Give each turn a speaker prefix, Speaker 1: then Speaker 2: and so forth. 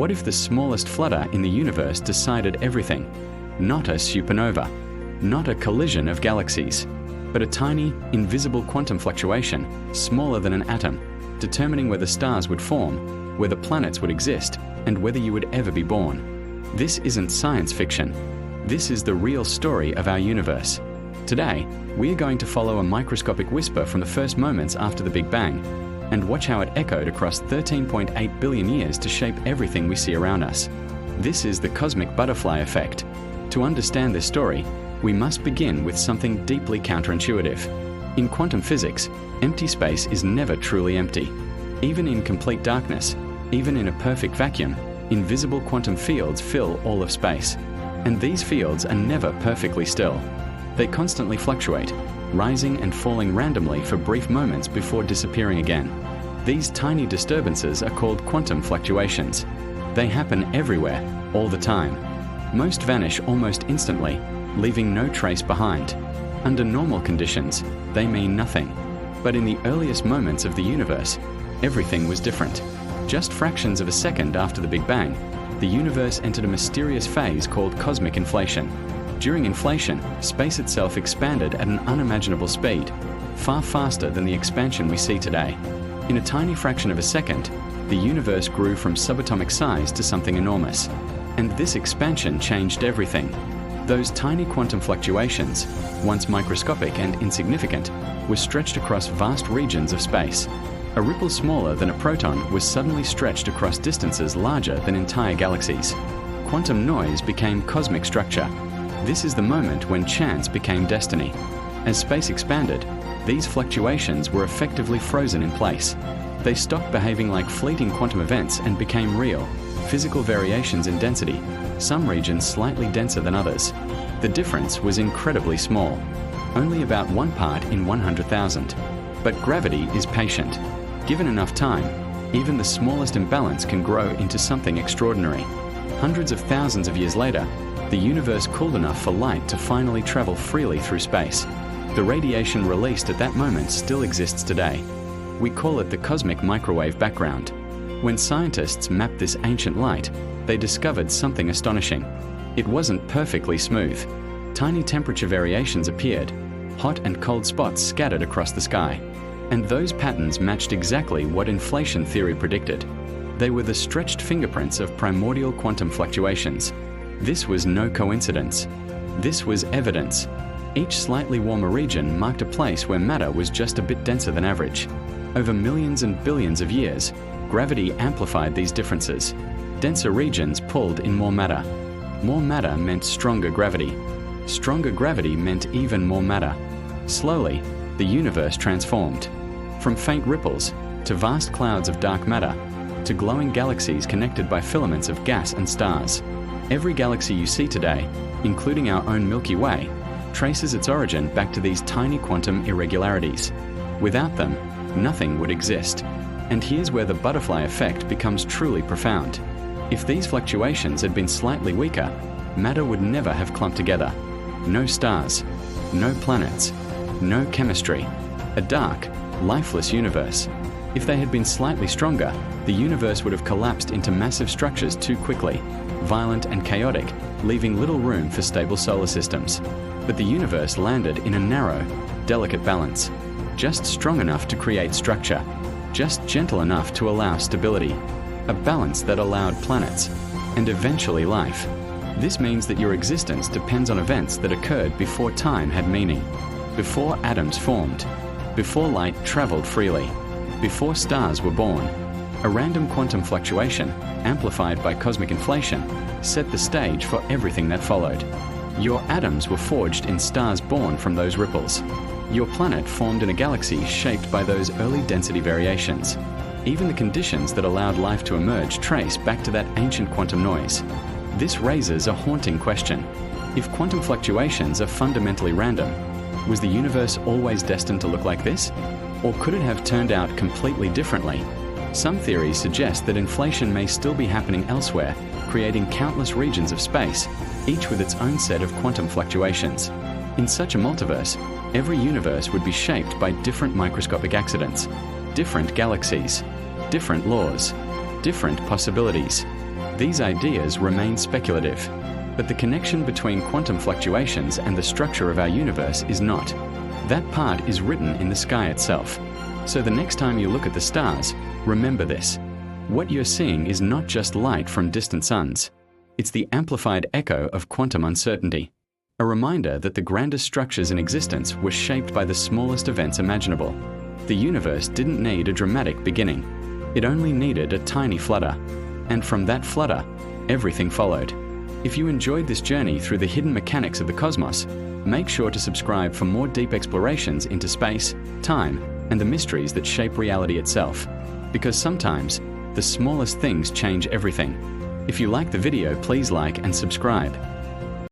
Speaker 1: What if the smallest flutter in the universe decided everything? Not a supernova, not a collision of galaxies, but a tiny, invisible quantum fluctuation, smaller than an atom, determining whether stars would form, whether planets would exist, and whether you would ever be born. This isn't science fiction. This is the real story of our universe. Today, we are going to follow a microscopic whisper from the first moments after the Big Bang, and watch how it echoed across 13.8 billion years to shape everything we see around us. This is the cosmic butterfly effect. To understand this story, we must begin with something deeply counterintuitive. In quantum physics, empty space is never truly empty. Even in complete darkness, even in a perfect vacuum, invisible quantum fields fill all of space. And these fields are never perfectly still. They constantly fluctuate, rising and falling randomly for brief moments before disappearing again. These tiny disturbances are called quantum fluctuations. They happen everywhere, all the time. Most vanish almost instantly, leaving no trace behind. Under normal conditions, they mean nothing. But in the earliest moments of the universe, everything was different. Just fractions of a second after the Big Bang, the universe entered a mysterious phase called cosmic inflation. During inflation, space itself expanded at an unimaginable speed, far faster than the expansion we see today. In a tiny fraction of a second, the universe grew from subatomic size to something enormous. And this expansion changed everything. Those tiny quantum fluctuations, once microscopic and insignificant, were stretched across vast regions of space. A ripple smaller than a proton was suddenly stretched across distances larger than entire galaxies. Quantum noise became cosmic structure. This is the moment when chance became destiny. As space expanded, these fluctuations were effectively frozen in place. They stopped behaving like fleeting quantum events and became real, physical variations in density, some regions slightly denser than others. The difference was incredibly small, only about 1 part in 100,000. But gravity is patient. Given enough time, even the smallest imbalance can grow into something extraordinary. Hundreds of thousands of years later, the universe cooled enough for light to finally travel freely through space. The radiation released at that moment still exists today. We call it the cosmic microwave background. When scientists mapped this ancient light, they discovered something astonishing. It wasn't perfectly smooth. Tiny temperature variations appeared, hot and cold spots scattered across the sky. And those patterns matched exactly what inflation theory predicted. They were the stretched fingerprints of primordial quantum fluctuations. This was no coincidence. This was evidence. Each slightly warmer region marked a place where matter was just a bit denser than average. Over millions and billions of years, gravity amplified these differences. Denser regions pulled in more matter. More matter meant stronger gravity. Stronger gravity meant even more matter. Slowly, the universe transformed. From faint ripples, to vast clouds of dark matter, to glowing galaxies connected by filaments of gas and stars. Every galaxy you see today, including our own Milky Way, traces its origin back to these tiny quantum irregularities. Without them, nothing would exist. And here's where the butterfly effect becomes truly profound. If these fluctuations had been slightly weaker, matter would never have clumped together. No stars, no planets, no chemistry, a dark, lifeless universe. If they had been slightly stronger, the universe would have collapsed into massive structures too quickly, violent and chaotic, leaving little room for stable solar systems. But the universe landed in a narrow, delicate balance, just strong enough to create structure, just gentle enough to allow stability, a balance that allowed planets, and eventually life. This means that your existence depends on events that occurred before time had meaning, before atoms formed, before light traveled freely, before stars were born. A random quantum fluctuation, amplified by cosmic inflation, set the stage for everything that followed. Your atoms were forged in stars born from those ripples. Your planet formed in a galaxy shaped by those early density variations. Even the conditions that allowed life to emerge trace back to that ancient quantum noise. This raises a haunting question. If quantum fluctuations are fundamentally random, was the universe always destined to look like this? Or could it have turned out completely differently? Some theories suggest that inflation may still be happening elsewhere, creating countless regions of space, each with its own set of quantum fluctuations. In such a multiverse, every universe would be shaped by different microscopic accidents, different galaxies, different laws, different possibilities. These ideas remain speculative, but the connection between quantum fluctuations and the structure of our universe is not. That part is written in the sky itself. So the next time you look at the stars, remember this. What you're seeing is not just light from distant suns. It's the amplified echo of quantum uncertainty. A reminder that the grandest structures in existence were shaped by the smallest events imaginable. The universe didn't need a dramatic beginning. It only needed a tiny flutter. And from that flutter, everything followed. If you enjoyed this journey through the hidden mechanics of the cosmos, make sure to subscribe for more deep explorations into space, time, and the mysteries that shape reality itself. Because sometimes, the smallest things change everything. If you like the video, please like and subscribe.